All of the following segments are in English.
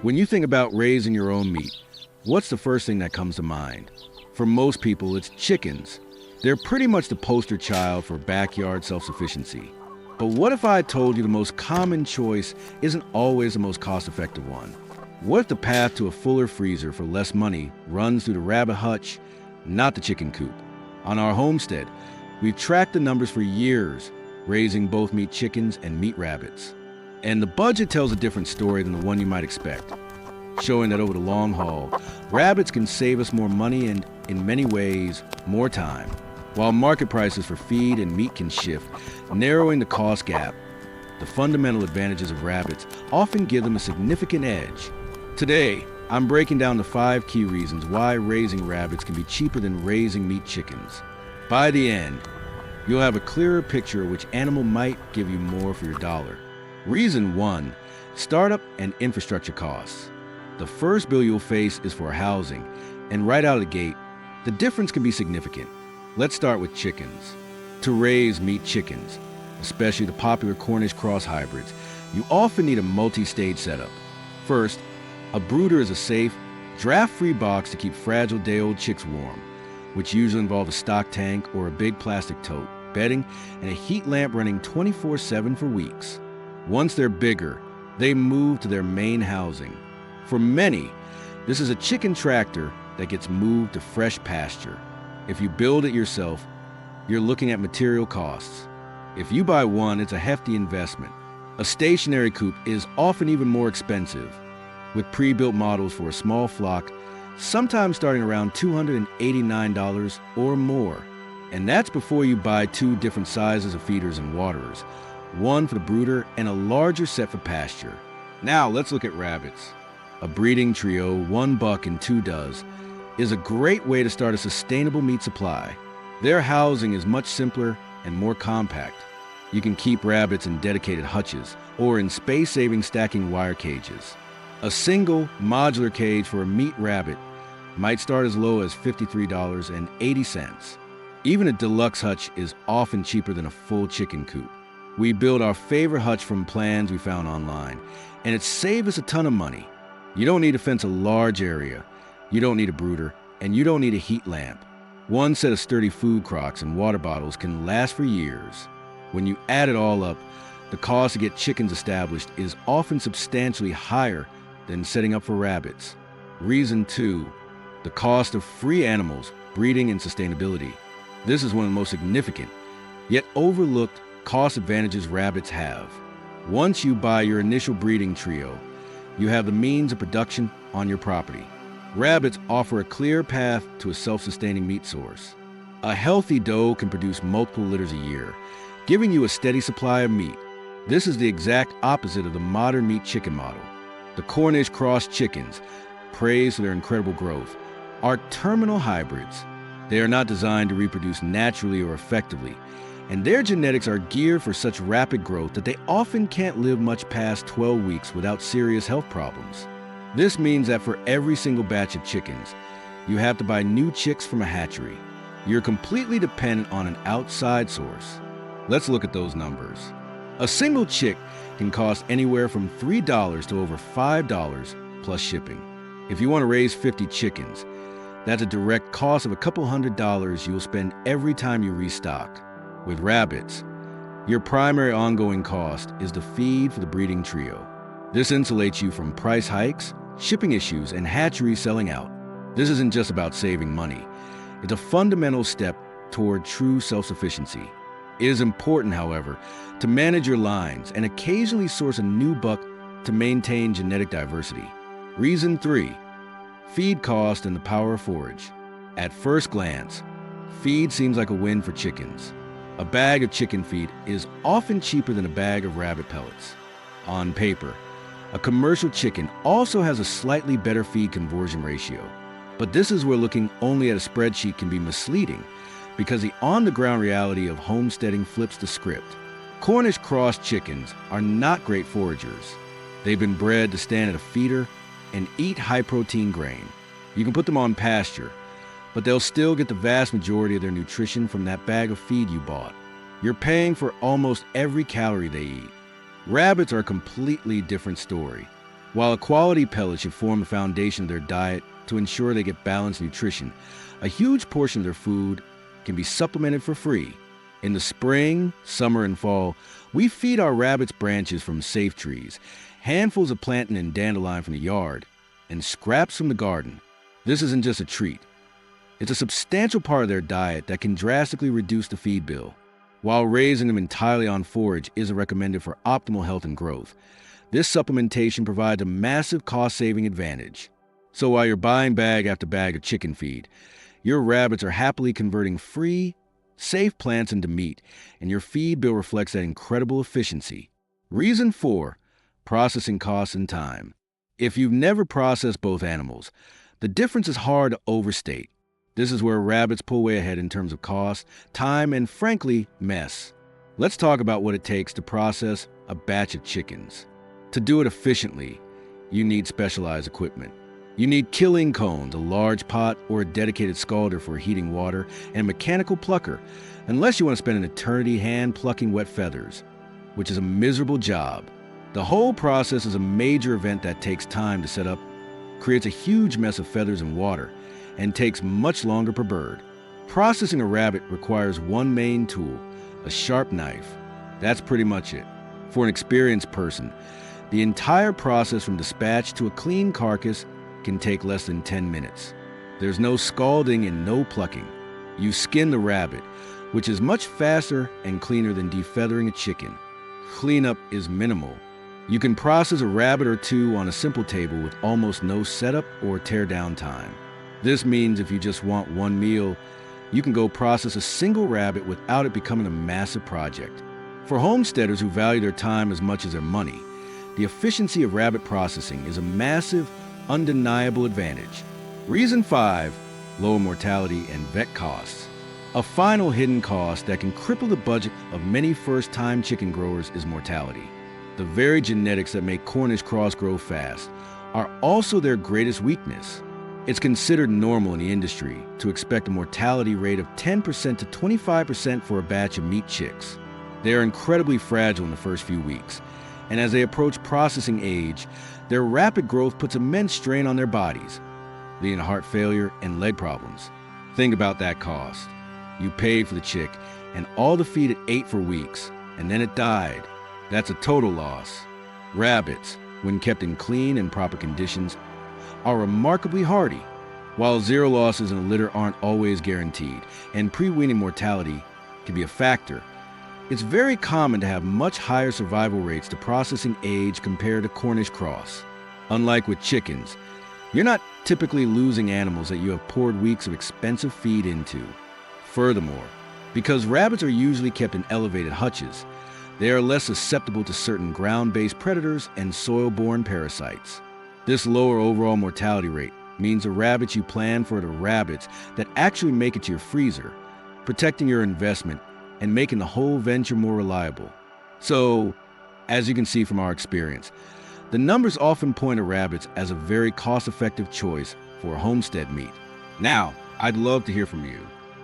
When you think about raising your own meat, what's the first thing that comes to mind? For most people, it's chickens. They're pretty much the poster child for backyard self-sufficiency. But what if I told you the most common choice isn't always the most cost-effective one? What if the path to a fuller freezer for less money runs through the rabbit hutch, not the chicken coop? On our homestead, we've tracked the numbers for years, raising both meat chickens and meat rabbits. And the budget tells a different story than the one you might expect, showing that over the long haul, rabbits can save us more money and, in many ways, more time. While market prices for feed and meat can shift, narrowing the cost gap, the fundamental advantages of rabbits often give them a significant edge. Today, I'm breaking down the 5 key reasons why raising rabbits can be cheaper than raising meat chickens. By the end, you'll have a clearer picture of which animal might give you more for your dollar. Reason 1, startup and infrastructure costs. The first bill you'll face is for housing, and right out of the gate, the difference can be significant. Let's start with chickens. To raise meat chickens, especially the popular Cornish cross hybrids, you often need a multi-stage setup. First, a brooder is a safe, draft-free box to keep fragile day-old chicks warm, which usually involves a stock tank or a big plastic tote, bedding, and a heat lamp running 24/7 for weeks. Once they're bigger, they move to their main housing. For many, this is a chicken tractor that gets moved to fresh pasture. If you build it yourself, you're looking at material costs. If you buy one, it's a hefty investment. A stationary coop is often even more expensive, with pre-built models for a small flock, sometimes starting around $289 or more. And that's before you buy 2 different sizes of feeders and waterers, one for the brooder and a larger set for pasture. Now let's look at rabbits. A breeding trio, 1 buck and 2 does, is a great way to start a sustainable meat supply. Their housing is much simpler and more compact. You can keep rabbits in dedicated hutches or in space-saving stacking wire cages. A single modular cage for a meat rabbit might start as low as $53.80. Even a deluxe hutch is often cheaper than a full chicken coop. We build our favorite hutch from plans we found online, and it saved us a ton of money. You don't need to fence a large area, you don't need a brooder, and you don't need a heat lamp. One set of sturdy food crocks and water bottles can last for years. When you add it all up, the cost to get chickens established is often substantially higher than setting up for rabbits. Reason 2, the cost of free animals, breeding and sustainability. This is one of the most significant, yet overlooked cost advantages rabbits have. Once you buy your initial breeding trio, you have the means of production on your property. Rabbits offer a clear path to a self-sustaining meat source. A healthy doe can produce multiple litters a year, giving you a steady supply of meat. This is the exact opposite of the modern meat chicken model. The Cornish cross chickens, praised for their incredible growth, are terminal hybrids. They are not designed to reproduce naturally or effectively, and their genetics are geared for such rapid growth that they often can't live much past 12 weeks without serious health problems. This means that for every single batch of chickens, you have to buy new chicks from a hatchery. You're completely dependent on an outside source. Let's look at those numbers. A single chick can cost anywhere from $3 to over $5 plus shipping. If you want to raise 50 chickens, that's a direct cost of a couple $100s you'll spend every time you restock. With rabbits, your primary ongoing cost is the feed for the breeding trio. This insulates you from price hikes, shipping issues, and hatcheries selling out. This isn't just about saving money. It's a fundamental step toward true self-sufficiency. It is important, however, to manage your lines and occasionally source a new buck to maintain genetic diversity. Reason 3, feed cost and the power of forage. At first glance, feed seems like a win for chickens. A bag of chicken feed is often cheaper than a bag of rabbit pellets. On paper, a commercial chicken also has a slightly better feed conversion ratio. But this is where looking only at a spreadsheet can be misleading, because the on-the-ground reality of homesteading flips the script. Cornish cross chickens are not great foragers. They've been bred to stand at a feeder and eat high-protein grain. You can put them on pasture, but they'll still get the vast majority of their nutrition from that bag of feed you bought. You're paying for almost every calorie they eat. Rabbits are a completely different story. While a quality pellet should form the foundation of their diet to ensure they get balanced nutrition, a huge portion of their food can be supplemented for free. In the spring, summer, and fall, we feed our rabbits branches from safe trees, handfuls of plantain and dandelion from the yard, and scraps from the garden. This isn't just a treat. It's a substantial part of their diet that can drastically reduce the feed bill. While raising them entirely on forage isn't recommended for optimal health and growth, this supplementation provides a massive cost-saving advantage. So while you're buying bag after bag of chicken feed, your rabbits are happily converting free, safe plants into meat, and your feed bill reflects that incredible efficiency. Reason 4, processing costs and time. If you've never processed both animals, the difference is hard to overstate. This is where rabbits pull way ahead in terms of cost, time, and frankly, mess. Let's talk about what it takes to process a batch of chickens. To do it efficiently, you need specialized equipment. You need killing cones, a large pot, or a dedicated scalder for heating water, and a mechanical plucker, unless you want to spend an eternity hand-plucking wet feathers, which is a miserable job. The whole process is a major event that takes time to set up, creates a huge mess of feathers and water, and takes much longer per bird. Processing a rabbit requires one main tool, a sharp knife. That's pretty much it. For an experienced person, the entire process from dispatch to a clean carcass can take less than 10 minutes. There's no scalding and no plucking. You skin the rabbit, which is much faster and cleaner than defeathering a chicken. Cleanup is minimal. You can process a rabbit or two on a simple table with almost no setup or tear down time. This means if you just want one meal, you can go process a single rabbit without it becoming a massive project. For homesteaders who value their time as much as their money, the efficiency of rabbit processing is a massive, undeniable advantage. Reason 5, lower mortality and vet costs. A final hidden cost that can cripple the budget of many first-time chicken growers is mortality. The very genetics that make Cornish cross grow fast are also their greatest weakness. It's considered normal in the industry to expect a mortality rate of 10% to 25% for a batch of meat chicks. They are incredibly fragile in the first few weeks, and as they approach processing age, their rapid growth puts immense strain on their bodies, leading to heart failure and leg problems. Think about that cost. You paid for the chick, and all the feed it ate for weeks, and then it died. That's a total loss. Rabbits, when kept in clean and proper conditions, are remarkably hardy. While zero losses in a litter aren't always guaranteed, and pre-weaning mortality can be a factor, it's very common to have much higher survival rates to processing age compared to Cornish cross. Unlike with chickens, you're not typically losing animals that you have poured weeks of expensive feed into. Furthermore, because rabbits are usually kept in elevated hutches, they are less susceptible to certain ground-based predators and soil-borne parasites. This lower overall mortality rate means the rabbits you plan for are the rabbits that actually make it to your freezer, protecting your investment and making the whole venture more reliable. So, as you can see from our experience, the numbers often point to rabbits as a very cost-effective choice for homestead meat. Now, I'd love to hear from you.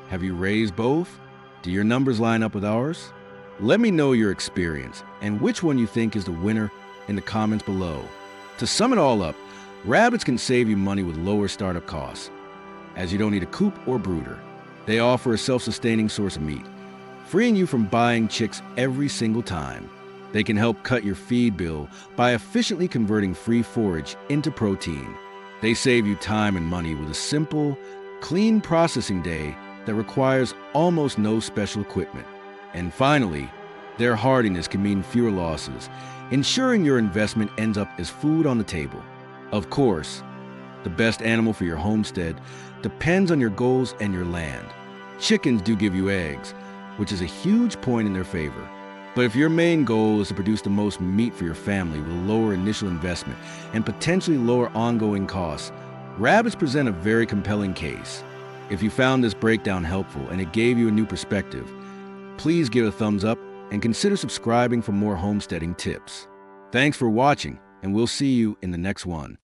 Have you raised both? Do your numbers line up with ours? Let me know your experience and which one you think is the winner in the comments below. To sum it all up, rabbits can save you money with lower startup costs, as you don't need a coop or brooder. They offer a self-sustaining source of meat, freeing you from buying chicks every single time. They can help cut your feed bill by efficiently converting free forage into protein. They save you time and money with a simple, clean processing day that requires almost no special equipment. And finally, their hardiness can mean fewer losses, ensuring your investment ends up as food on the table. Of course, the best animal for your homestead depends on your goals and your land. Chickens do give you eggs, which is a huge point in their favor. But if your main goal is to produce the most meat for your family with a lower initial investment and potentially lower ongoing costs, rabbits present a very compelling case. If you found this breakdown helpful and it gave you a new perspective, please give it a thumbs up and consider subscribing for more homesteading tips. Thanks for watching, and we'll see you in the next one.